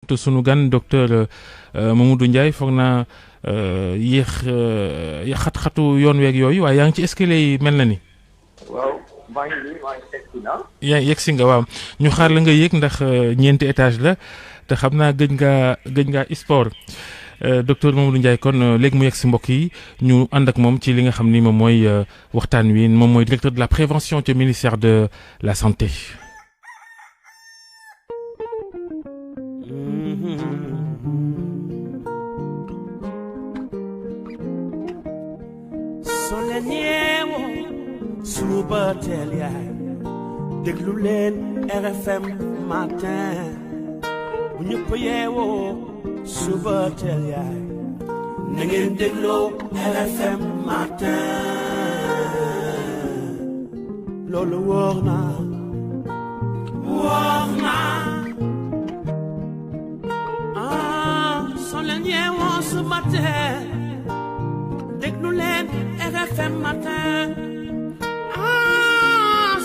te sunu gan docteur Mamadou Ndiaye foog naa yéex xat-xatu yoon weeg yooyu waaye yaa ngi ci escalier yi mel na ni. waaw maa ngi egsi na. yaa yegg si nga waaw ñu xaar la nga yéeg ndax ñeenti étage la te xam naa gëj ngaa sport docteur Mamadou Ndiaye kon léegi mu yegg si mbokk yi ñu ànd ak moom ci li nga xam ni moom mooy waxtaan wi moom mooy directeur de la prévention ci ministère de la santé. soo leen yeewoo suba teel yaay déglu leen RFM matin bu ñëpp yeewoo suba teel yaay na ngeen dégloo RFM matin loolu wóor na soo leen yeewoo suba teel déglu leen RFM matin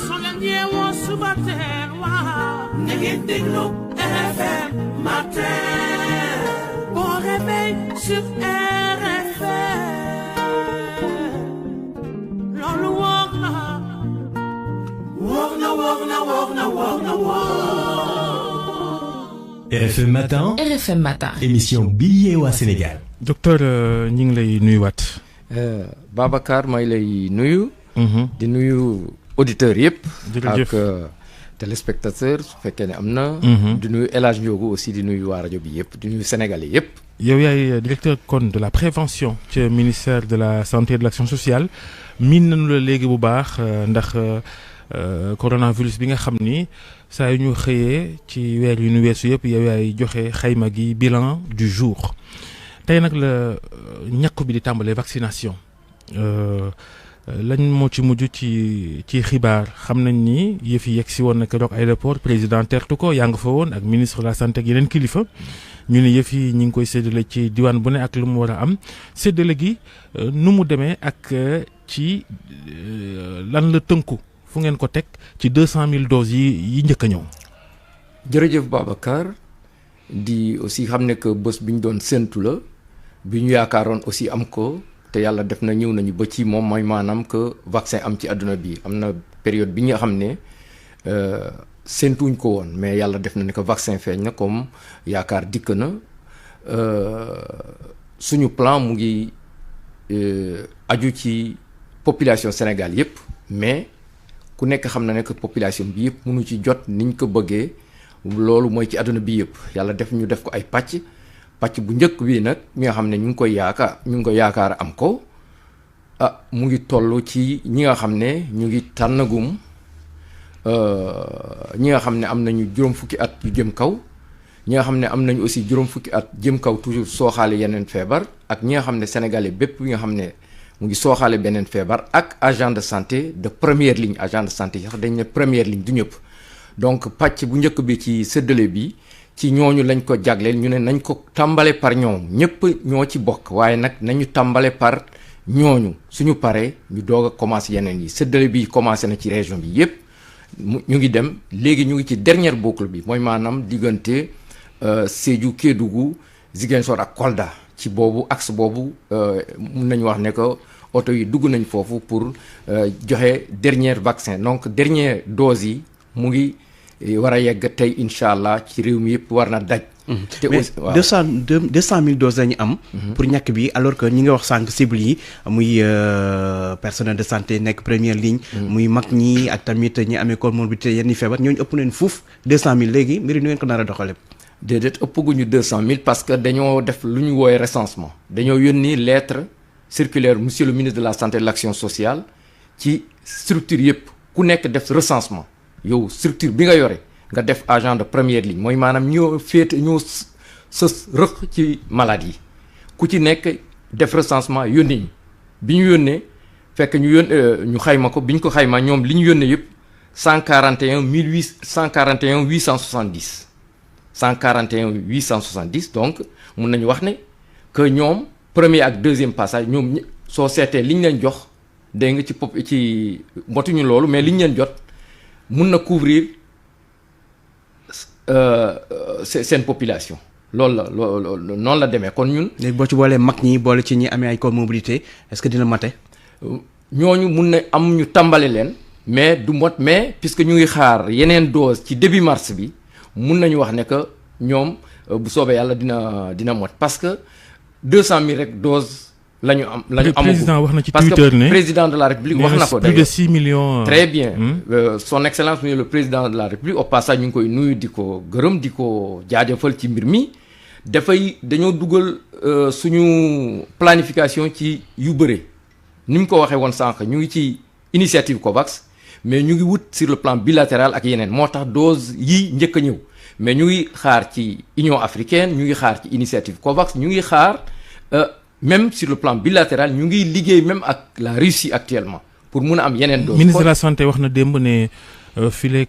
soo leen yeewoo suba teel waaw na ngeen déglu RFM matin bon réveil sur RFM loolu wóor na RFM matin. RFM matin. émission bi yeewaa Sénégal. docteur ñi ngi lay nuyuwaat. Babacar may lay nuyu. di nuyu auditeurs yëpp. jërëjëf ak téléspectateurs su fekkee ne am na. di nuyu El Hadj Ndiogou aussi di nuyu waa rajo bi yëpp di nuyu sénégalais yëpp. yow yaay directeur kon de la prévention ci ministère de la santé et de l'action sociale miin nañu la léegi bu baax ndax coronavirus bi nga xam ni saa yu ñu xëyee ci weer yu ñu weesu yëpp yow yaay joxe xayma gi bilan du jour tey nag la ñàkk bi di tàmbalee vaccination lañ moo ci mujj ci xibaar xam nañ ni yëf yi yegg si woon na keroog aéroport président tertu ko yaa nga fa woon ak ministre de la santé ak yeneen kilifa ñu ne yëf yi ñu ngi koy séddale ci diwaan bu ne ak lu mu war a am séddale gi nu mu demee ak ci lan la tënku fu ngeen ko teg ci 200 000 doses yi njëkk a ñëw. jërëjëf Babacar di aussi xam ne que bés bi ñu doon séntu la bi ñu yaakaaroon aussi am ko te yàlla def na ñëw nañu ba ci moom mooy maanaam que vaccin am ci àdduna bi am na période bi nga xam ne séntuwuñ ko woon mais yàlla def na ne que vaccin feeñ na comme yaakaar dikk na suñu plan mu ngi aju ci population Sénégal yépp mais ku nekk xam na ne que population bi yëpp mënu ci jot niñ ko bëggee loolu mooy ci àdduna bi yëpp yàlla def ñu def ko ay pàcc bu njëkk bii nag mi nga xam ne ñu ngi koy yaakaar am ko mu ngi toll ci ñi nga xam ne ñu ngi tànnagum ñi nga xam ne am nañu juróom fukki at yu jëm kaw ñi nga xam ne am nañu aussi juróom fukki at jëm kaw toujours sooxaale yeneen feebar ak ñi nga xam ne sénégalais bépp yi nga xam ne mu ngi sooxaale beneen feebar ak agent de santé de première ligne agent de santé sax dañ ne première ligne du ñëpp donc pàcc bu njëkk bi ci séddale bi ci ñooñu lañ ko jagleel ñu ne nañ ko tàmbale par ñoom ñëpp ñoo ci bokk waaye nag nañu tàmbale par ñooñu suñu paree ñu doog a commencé yeneen yi séddale bi commencé na ci région bi yépp ñu ngi dem léegi ñu ngi ci dernière boucle bi mooy maanaam diggante Sédhiou Kédougou Ziguinchor ak Kolda ci boobu axe boobu mun nañu wax ne que oto yi dugg nañ foofu pour joxe dernier vaccin donc dernière dose yi mu ngi war a yegg tey incha allah ci réew mi yëpp war na daj. te mais 200 000 doses lañu am. pour ñàkk bi alors que ñi nga wax sànq cible yi muy personnel de santé nekk première ligne. muy mag ñi ak tamit ñi amee comorbidité yenn feebar ñooñu ëpp nañ fuuf 200 000 léegi mbir nu ngeen ko nar a doxalee. déedéet ëppaguñu 200 000 parce que dañoo def lu ñu woowe recensement dañoo yónni lettre circulaire monsieur le ministre de la santé et de l'action sociale ci structure yëpp ku nekk def recensement yow structure bi nga yore nga def agent de première ligne mooy maanaam ñoo sës rëq ci malade yi ku ci nekk def recensement yónni ñu bi ñu yónnee fekk ñu xayma ko bi ñu ko xayma ñoom li ñu yónnee yëpp 141 870 141 870 donc mun nañu wax ne que ñoom premier ak deuxième passage ñoom soo seetee li ñu leen jox dégg nga ci motuñu loolu mais li ñu leen jot mun na couvrir seen population loolu la noonu la demee kon ñun. léegi boo ci boolee mag ñi boole ci ñi amee ay comorbidité est-ce que dina mate. ñooñu mun na am ñu tàmbali leen mais du mot mais puisque ñu ngi xaar yeneen dose ci début mars bi mun nañu wax ne que ñoom bu soobee yàlla dina mot parce que 200 000 rek dose la ñu am. la ñu am président wax na ci parce Twitter que ne président de la République wax na ko. plus de 6 millions. très bien son excellence monsieur le président de la République au passage ñu ngi koy nuyu di ko gërëm di ko jaajëfal ci mbir mi dañoo dugal suñu planification ci yu bëre ni mu ko waxee woon sànq ñu ngi ci initiative COVAX mais ñu ngi wut sur le plan bilatéral ak yeneen moo tax dose yi njëkk a ñëw mais ñu ngi xaar ci Union africaine ñu ngi xaar ci initiative COVAX ñu ngi xaar même sur le plan bilatéral ñu ngi liggéey même ak la Russie actuellement pour mun a am yeneen dose. ministre de la santé wax na démb ne fileeg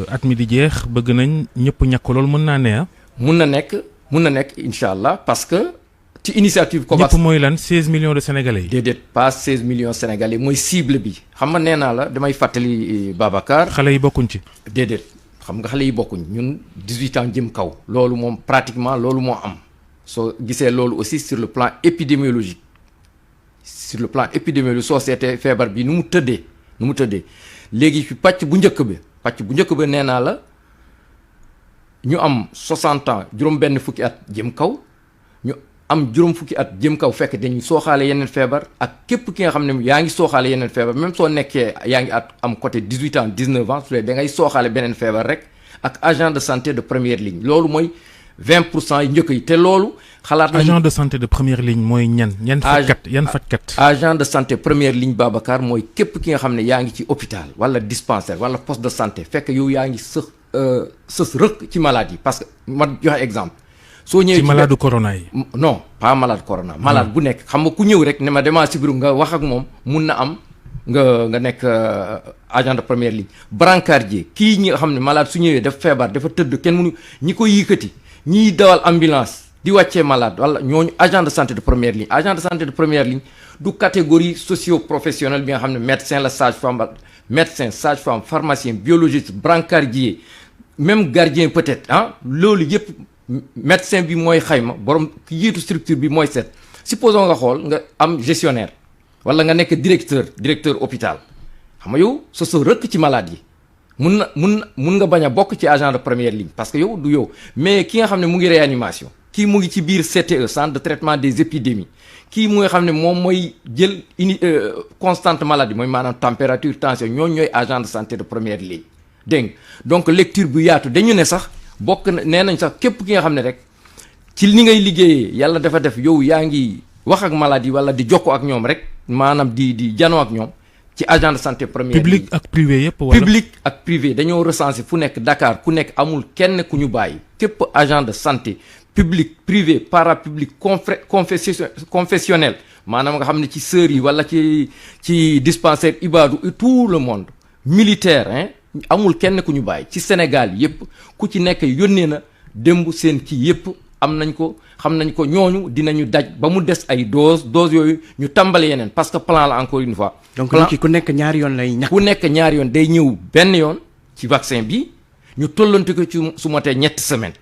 at mi di jeex bëgg nañ ñëpp ñàkk loolu mën naa ne ah. mun na nekk incha allah parce que ci initiative COVAX ñëpp mooy lan 16 millions de sénégalais yi. déedéet pas 16 millions sénégalais mooy cible bi xam nga nee naa la damay fàttali Babacar. xale yi bokkuñ ci. déedéet xam nga xale yi bokkuñ ñun 18 ans jëm kaw. loolu moom pratiquement loolu moo am soo gisee loolu aussi sur le plan épidémiologique soo seetee feebar bi nu mu tëddee léegi fi pàcc bu njëkk bi nee naa la ñu am 60 ans juróom-benn fukki at jëm kaw ñu am juróom fukki at jëm kaw fekk dañuy sooxaale yeneen feebar ak képp ki nga xam ne yaa ngi sooxaale yeneen feebar même soo nekkee yaa ngi at am côté 18 ans 19 ans su dee da ngay sooxaale beneen feebar rek ak agent de santé de première ligne loolu mooy 20% yi njëkk yi te loolu. xalaat nañu agent de santé de première ligne mooy yan fajkat. agent de santé première ligne Babacar mooy képp ki nga xam ne yaa ngi ci hôpital wala dispensaire wala poste de santé fekk yow yaa ngi sës rëkk ci maladie parce que ma joxe exemple. soo ñëwee ci malade corona yi. non pas malade corona. malade bu nekk xam nga ku ñëw rek ne ma demaa sibiru nga wax ak moom mun na am nga nekk agent de première ligne. brancardier kii ñi nga xam ne malade su ñëwee dafa feebar dafa tëdd kenn mënu ñi ko yëkkati ñiy dawal ambulance di wàccee malade wala ñooñu agent de santé de première ligne. agent de santé de première ligne du catégorie socio-professionnelle bi nga xam ne médecin la sage-femme pharmacien biologiste brancardier même gardien peut-être loolu yëpp. médecin bi mooy xayma borom ki jiitu structure bi mooy seet supposons nga xool nga am gestionnaire wala nga nekk directeur hôpital xam nga yow sa rëkk ci malade yi mun nga bañ a bokk ci agent de première ligne parce que yow du yow mais ki nga xam ne mu ngi réanimation kii mu ngi ci biir CTE centre de traitement des épidémies kii mu nga xam ne moom mooy jël constante maladie mooy maanaam température tension ñooñu ñooy agent de santé de première ligne dégg nga donc lecture bu yaatu dañu ne sax bokk na nee nañ sax képp ki nga xam ne rek ci li ngay liggéeyee yàlla dafa def yow yaa ngi wax ak maladie wala di jokkoo ak ñoom rek maanaam di janoo ak ñoom ci agent de santé première public ak privé yëpp wala public ak privé dañoo recensé fu nekk Dakar ku nekk amul kenn ku ñu bàyyi képp agent de santé public privé parapublic confessionnel maanaam nga xam ne ci sœurs yi wala ci dispensaire Ibadou tout le monde militaire amul kenn ku ñu bàyyi ci Sénégal yëpp ku ci nekk yónnee na démb seen kii yëpp am nañ ko xam nañ ko ñooñu dinañu daj ba mu des ay dose yooyu ñu tàmbali yeneen parce que plan la encore une fois. donc nit ki ku nekk ñaari yoon lay ñàkk. ku nekk ñaari yoon day ñëw benn yoon ci vaccin bi ñu tollante ko ci su motee 3 semaines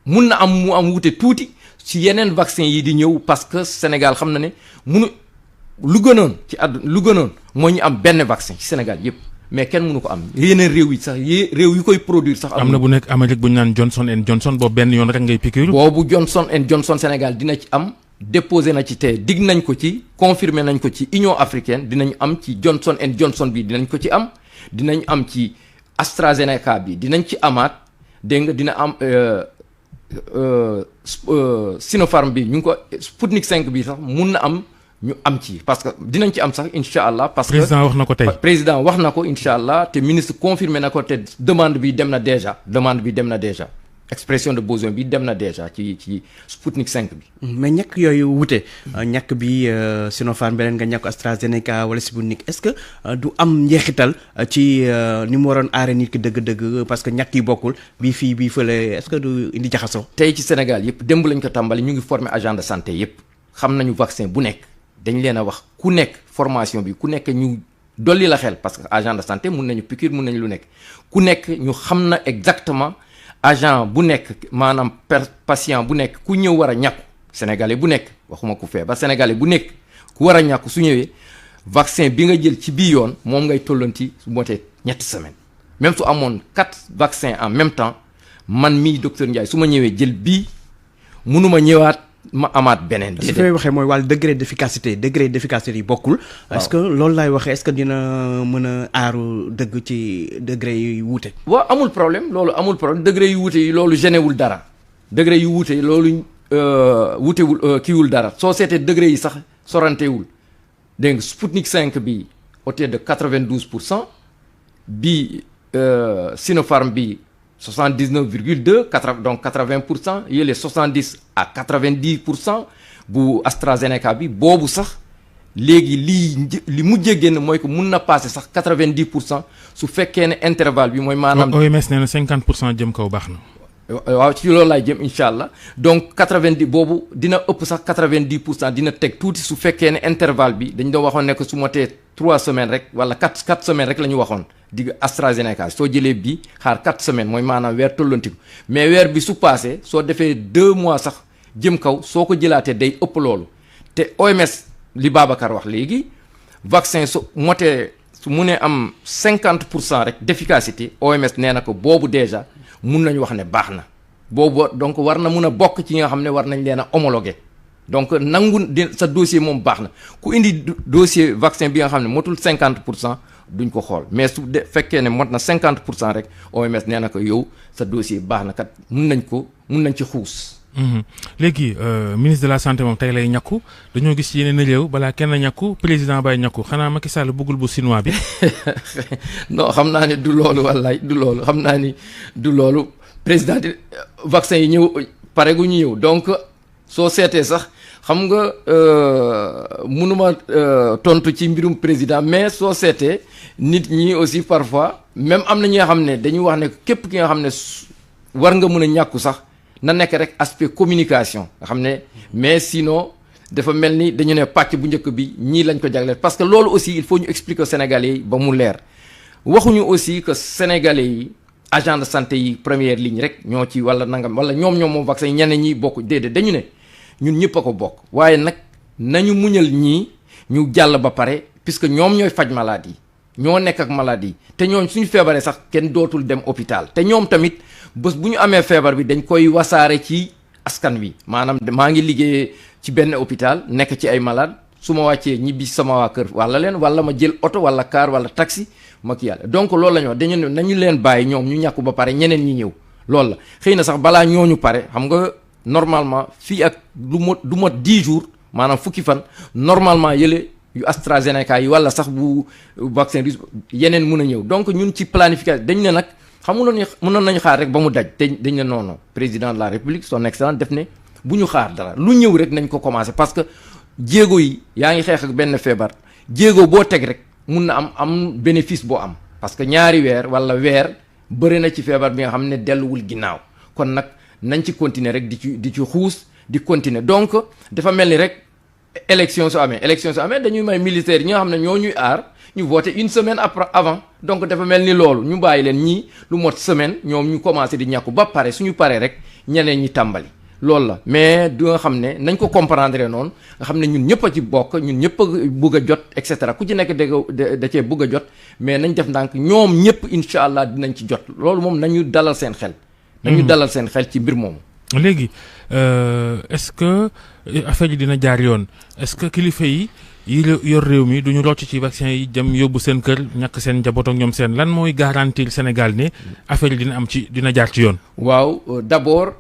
mun na am mu am wute tuuti ci yeneen vaccin yi di ñëw parce que Sénégal xam na ne lu gënoon ci àdduna lu gënoon moo ñu am benn vaccin ci Sénégal yëpp. mais kenn mënu ko am yeneen réew yi sax réew yu koy produire sax. am na bu nekk Amérique bu ñu naan Johnson & Johnson boobu benn yoon rek ngay piqûre. boobu Johnson & Johnson Sénégal dina ci am déposé na ci te digg nañ ko ci confirmé nañ ko ci Union africaine dinañ am ci Johnson & Johnson bi dinañ ko ci am dinañ am ci AstraZeneca bi dinañ ci amaat dégg nga dina am Sinopharm bi ñu ngi ko Sputnik 5 bi sax mun na am. ñu am ci parce que dinañ ci am sax incha allah. parce que président wax na ko tey. président wax na ko incha allah te ministre confirmé na ko te demande bi dem na déjà expression de besoin bi dem na déjà ci Sputnik 5 bi. mais ñàkk yooyu wute. ñàkk bi Sinopharm beneen nga ñàkk AstraZeneca wala Sputnik est-ce que du am njeexital ci ni mu waroon aare nit ki dëgg-dëgg parce que ñàkk yi bokkul bii fii bii fële est-ce que du indi jaxasoo. tey ci Sénégal yëpp démb lañ ko tàmbali ñu ngi former agent de santé yëpp xam nañu vaccin bu nekk. dañ leen a wax ku nekk formation bi ku nekk ñu dolli la xel parce que agent de santé mun nañu piqûre mun nañu lu nekk ku nekk ñu xam na exactement agent bu nekk maanaam patient bu nekk ku ñëw war a ñàkku sénégalais bu nekk waxuma ku feebar sénégalais bu nekk ku war a ñàkku su ñëwee vaccin bi nga jël ci bii yoon moom ngay tollanti su motee 3 semaines même su amoon 4 vaccins en même temps man mii docteur Ndiaye su ma ñëwee jël bii mënuma ñëwaat ma amaat beneen. su fay waxee mooy wàllu degré d'efficacité yi bokkul. est-ce que loolu laay waxee est-ce que dina mën a aaru dëgg ci degré yu wuute. waaw amul problème loolu amul problème degré yu wuute yi loolu généwul dara degré yu wuute yi loolu wuutewul kiiwul dara soo seetee degré yi sax sorantewul dégg nga Sputnik 5 bi hauteur de 92% bi Sinopharm bi 79,2 donc 80% yële 70 à 90% bu AstraZeneca bi boobu sax léegi li mujjee génn mooy que mun na passer sax 90% su fekkee ne intervalle bi mooy maanaam. OMS nee na 50% jëm kaw baax na. waaw ci loolu laay jëm incha allah donc 90 boobu dina ëpp sax 90% dina teg tuuti su fekkee ne intervalle bi dañ doon waxoon ne que su motee 3 semaines rek wala 4 semaines rek la ñu waxoon digg AstraZeneca soo jëlee bii xaar 4 semaines mooy maanaam weer tollantiku mais weer bi su passé soo defee 2 mois sax jëm kaw soo ko jëlaatee day ëpp loolu te OMS li Babacar wax léegi vaccin su motee su munee am 50% rek d'efficacité OMS nee na ko boobu déjà mun nañu wax ne baax na boobu donc war na mun a bokk ci nga xam ne war nañ leen a homologué donc nangu sa dossier moom baax na ku indi dossier vaccin bi nga xam ne motul 50% duñ ko xool mais su de fekkee ne mot na 50% rek OMS nee na ko yow sa dossier baax na kat mun nañ ci xuus. léegi ministre de la santé moom tey lay ñàkku dañoo gis ci yeneen réew balaa kenn ñàkku président bay ñàkku xanaa Macky Sall bëggul bu chinois bi. non xam naa ne du loolu wallaay du loolu xam naa ni du loolu président di vaccin yi ñëw pare gu ñu ñëw donc soo seetee sax xam nga mënuma tontu ci mbirum président mais soo seetee nit ñi aussi parfois même am na ñi nga xam ne dañuy wax ne képp ki nga xam ne war nga mën a ñàkku sax. na nekk rek aspect communication nga xam ne mais sinon dafa mel ni dañu ne pàcc bu njëkk bi ñii lañ ko jagleel parce que loolu aussi il faut ñu expliquer Sénégalais yi ba mu leer waxuñu aussi que Sénégalais yi agent de santé yi première ligne rek ñoo ci wala nangam wala ñoom moom vaccin yi ñeneen ñi bokk déedéet dañu ne ñun ñëpp a ko bokk waaye nag nañu muñal ñii ñu jàll ba pare puisque ñoom ñooy faj maladie ñoo nekk ak maladie te ñooñ suñu feebaree sax kenn dootul dem hôpital te ñoom tamit bés bu ñu amee feebar bi dañ koy wasaare ci askan wi maanaam maa ngi liggéey ci benn hôpital nekk ci ay malade su ma wàccee ñibbi sama waa kër wala leen wala ma jël oto wala car wala taxi ma ki yàlla donc loolu la ñu wax dañu ne nañu leen bàyyi ñoom ñu ñàkku ba pare ñeneen ñi ñëw loolu la xëy na sax balaa ñooñu pare xam nga normalement fii ak du mot 10 jours maanaam fukki fan normalement yële yu AstraZeneca yi wala sax bu vaccin russe yeneen mun a ñëw donc ñun ci planification dañ ne nag xamuloon mënoon nañu xaar rek ba mu daj dañ ne non président de la république son excellence def ne bu ñu xaar dara lu ñëw rek nañ ko commencer parce que jéego yi yaa ngi xeex ak benn feebar jéego boo teg rek mun na am bénéfice boo am parce que ñaari weer wala weer bëri na ci feebar bi nga xam ne delluwul ginnaaw kon nag nañ ci continuer rek di ci xuus di continuer donc dafa mel ni rek élection su amee dañuy may militaires yi ñi nga xam ne ñoo ñuy aar ñu voté 1 semaine avant donc dafa mel ni loolu ñu bàyyi leen ñii lu mot semaine ñoom ñu commencé di ñàkku ba pare suñu paree rek ñeneen ñi tàmbali loolu la mais du nga xam ne nañ ko comprendre noonu nga xam ne ñun ñëpp a ci bokk ñun ñëpp a bugg a jot et cetera ku ci nekk da cee bugg a jot mais nañ def ndànk ñoom ñëpp incha allah dinañ ci jot loolu moom nañu dalal seen xel. nañu dalal seen xel ci mbir moomu. léegi est-ce que affaire yi dina jaar yoon est-ce que kilifa yi yor réew mi duñu rocc ci vaccin yi jëm yóbbu seen kër ñàkk seen njaboot ak ñoom seen lan mooy garantir Sénégal ne affaire yi dina jaar ci yoon. waaw d'abord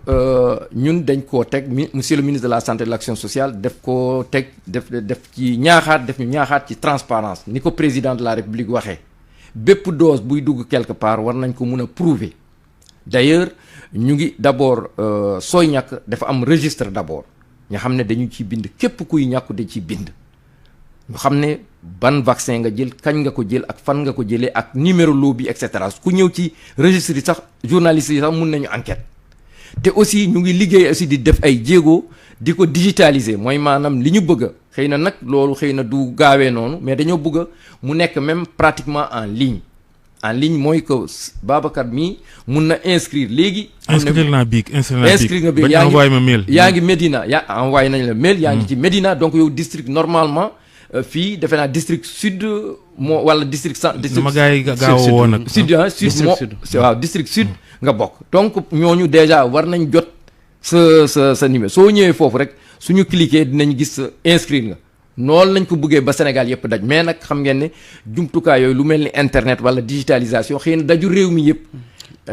ñun dañ koo teg monsieur le ministre de la santé et de l'action sociale def koo teg def ci ñaaxaat ci transparence ni ko président de la république waxee bépp dose buy dugg quelque part war nañ ko mun a prouver d'ailleurs ñu ngi d'abord sooy ñàkk dafa am registre d'abord nga xam ne dañu ci bind képp kuy ñàkku da ci bind ñu xam ne ban vaccin nga jël kañ nga ko jël ak fan nga ko jëlee ak numéro lot bi et cetera ku ñëw ci registre yi sax journalistes yi sax mun nañu enquête te aussi ñu ngi liggéey aussi di def ay jéego di ko digitaliser mooy maanaam li ñu bëgg xëy na nag loolu xëy na du gaawee noonu mais dañoo bëgg mu nekk même pratiquement en ligne en ligne mooy que Babacar mii mun na inscrire léegi. inscrire naa biig inscrire nga biig envoyé ma mail. yaa ngi Médina envoyé nañ la mail. yaa ngi ci Médina donc yow district normalement fii defe naa district sud moo wala district centre. ma gars yi gaaw a woo nag. sud moo waaw district sud nga bokk. donc ñooñu déjà war nañ jot sa numéro soo ñëwee foofu rek suñu cliquer dinañ gis inscrire nga. noonu lañ ko bëggee ba Sénégal yëpp daj mais nag xam ngeen ne jumtukaay yooyu lu mel ni internet wala digitalisation xëy na daju réew mi yëpp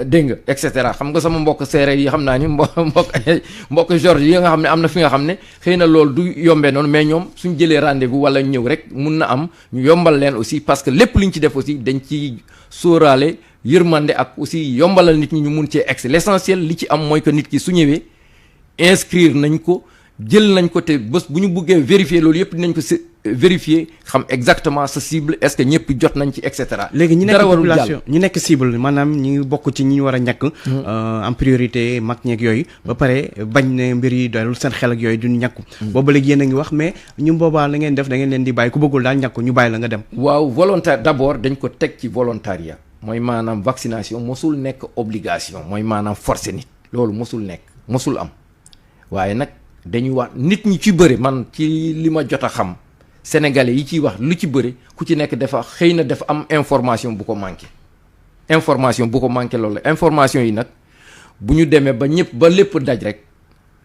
dégg nga et cetera xam nga sama mbokk séeréer yi xam naa ni mbokk George yi nga xam ne am na fi nga xam ne xëy na loolu du yombee noonu mais ñoom suñ jëlee rendez-vous wala ñëw rek mun na am ñu yombal leen aussi parce que lépp liñ ci def aussi dañ ci sóoraale yërmande ak aussi yombalal nit ñi ñu mun cee egsi l'essentiel li ci am mooy que nit ki su ñëwee inscrire nañ ko jël nañ ko te bés bu ñu buggee vérifier loolu yëpp dinañ ko vérifier xam exactement sa cible est-ce que ñëpp jot nañ ci et cetera. léegi ñi nekk population ñi nekk cible maanaam ñi bokk ci ñi ñu war a ñàkk en priorité mag ñeeg yooyu ba pare bañ ne mbir yi doyul seen xel ak yooyu duñ ñàkku booba léegi yéen a ngi wax mais ñu boobaa la ngeen def da ngeen leen di bàyyi ku bëggul daal ñàkku ñu bàyyi la nga dem. waaw volontaire d'abord dañ ko teg ci volontariat mooy maanaam vaccination mosul nekk obligation mooy maanaam forcé nit loolu mosul nekk mosul am waaye nag dañuy wax nit ñi ci bëri man ci li ma jot a xam sénégalais yi ciy wax lu ci bëri ku ci nekk dafa xëy na dafa am information bu ko manqué loolu information yi nag bu ñu demee ba ñëpp ba lépp daj rek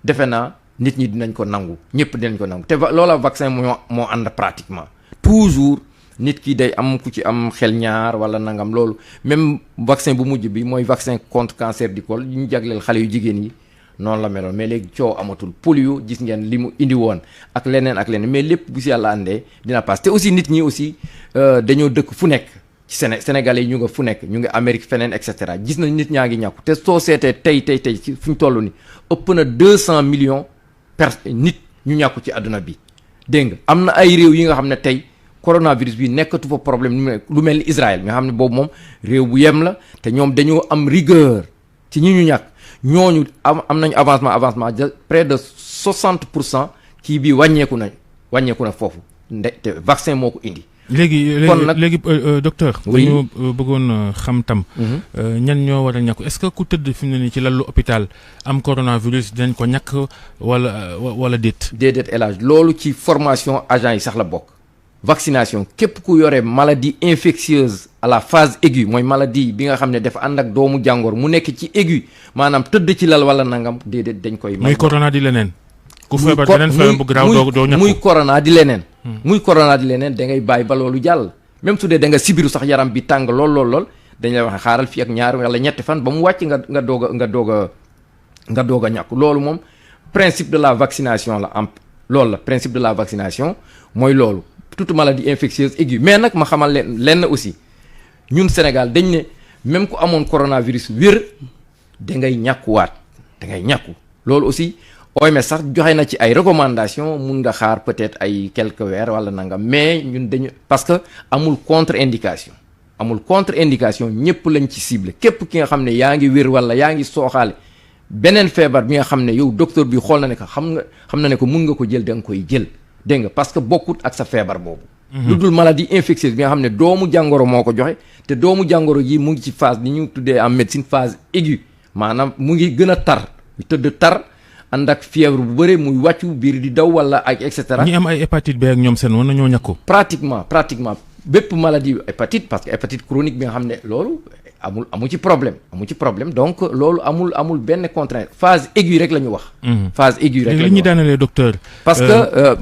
defe naa nit ñi dinañ ko nangu ñëpp dinañ ko nangu te loola vaccin moo ànd pratiquement toujours nit ki day am ku ci am xel ñaar wala nangam loolu même vaccin bu mujj bi mooy vaccin contre cancer du col yu ñu jagleel xale yu jigéen yi noonu la meloon mais léegi coow amatul polio gis ngeen li mu indi woon ak leneen mais lépp bu si yàlla àndee dina passe te aussi nit ñi aussi dañoo dëkk fu nekk ci Sénégalais yi ñu nga fu nekk ñu ngi Amérique feneen et cetera gis nañ nit ñaa ngi ñàkku te soo seetee tey ci fu ñu toll ni ëpp na 200 millions nit ñu ñàkku ci àdduna bi dégg nga am na ay réew yi nga xam ne tey coronavirus bi nekkatu fa problème lu mel ni Israël nga xam ne boobu moom réew bu yem la te ñoom dañoo am rigueur ci ñi ñu ñàkk ñooñu am nañu avancement près de 60% kii bi wàññeeku na foofu te vaccin moo ko indi. léegi docteur. dañu bëggoon xam tam. ñan ñoo war a ñàkku est-ce que ku tëdd fi mu ne nii ci lalu hôpital am coronavirus dinañ ko ñàkk wala déet. déedéet El Hadj loolu ci formation agent yi sax la bokk. vaccination képp ku yore maladie infectieuse à la phase aiguë mooy maladie bi nga xam ne dafa ànd ak doomu jàngoro mu nekk ci aiguë maanaam tëdd ci lal wala nangam déedéet dañ koy. muy corona di leneen. ku feebar beneen feebar bu garaaw doo ñàkku muy corona di leneen. muy corona di leneen da ngay bàyyi ba loolu jàll. même su dee da nga sibiru sax yaram bi tàng lool dañ lay wax xaaral fii ak ñaar wala ñetti fan ba mu wàcc nga doog a ñàkku loolu moom principe de la vaccination la am loolu la principe de la vaccination mooy loolu. toute maladie infectieuse aiguë mais nag ma xamal lenn aussi ñun Sénégal dañ ne même ku amoon coronavirus wér da ngay ñàkkuwaat da ngay ñàkku loolu aussi OMS sax joxe na ci ay recommandations mun nga xaar peut-être ay quelques weer wala nangam mais ñun dañu parce que amul contre-indication ñëpp lañ ci ciblé képp ki nga xam ne yaa ngi wér wala yaa ngi sooxaale beneen feebar bi nga xam ne yow docteur bi xool na ne ko xam na ne ko mun nga ko jël da nga koy jël. dégg nga parce que bokkut ak sa feebar boobu. lu dul maladie infectieuse bi nga xam ne doomu jàngoro moo ko joxe te doomu jàngoro yi mu ngi ci phase ni ñu tuddee en médecine phase aiguë maanaam mu ngi gën a tar tëdd tar ànd ak fièvre bu bëre muy wàccu biir di daw wala ak et cetera. ñi am ay hépatite B ak ñoom seen woon nañoo ñàkku. pratiquement bépp maladie hépatite parce que hépatite chronique bi nga xam ne loolu amu ci problème donc loolu amul benn contrainte phase aiguë rek la ñu wax. phase aiguë rek la ñu wax li ñu daanalee docteur. parce que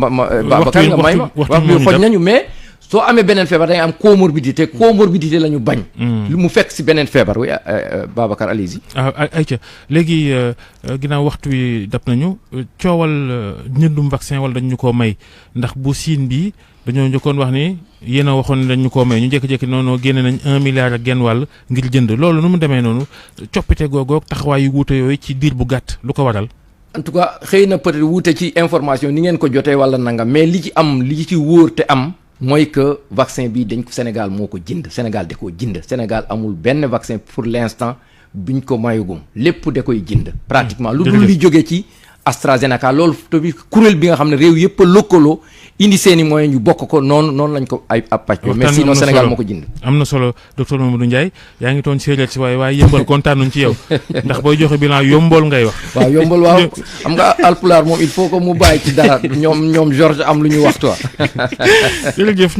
Babacar nga may ma wax bi xoj nañu mais soo amee beneen feebar da ngay am comorbidité la ñu bañ. lu mu fekk si beneen feebar oui Babacar allez-y. ayca léegi ginnaaw waxtu wi dab nañu coowal njëndum vaccin wala dañu koo may ndax bu siin bi dañoo njëkkoon wax ni yéen a waxoon ne dañu koo may ñu jékki-jékki noonu génne nañ 1 milliard ak genn wàll ngir jënd loolu nu mu demee noonu coppite googoog taxawaay yu wuute yooyu ci diir bu gàtt lu ko waral. en tout cas xëy na peut-être wuute ci information ni ngeen ko jotee wala nangam mais li ci wóor te am. mooy que vaccin bi dañ ko Sénégal moo ko jënd Sénégal da koo jënd Sénégal amul benn vaccin pour l'instant biñ ko mayugum lépp da koy jënd pratiquement lu dul li jóge ci AstraZeneca loolu tamit kuréel bi nga xam ne réew yëpp a lëkkaloo indi seen i moyens ñu bokk ko noonu lañ ko ay ab pàcc. mais sinon Sénégal moo ko jënd. am na solo docteur Mamadou Ndiaye yaa ngi toon séeréer si waaye yëmbal kontaanuñ ci yow ndax booy joxe bilan yombol ngay wax. waaw yombol waaw xam nga alpulaar moom il faut que mu bàyyi ci dara ñoom Georges am lu ñu wax toi. jërëjëf.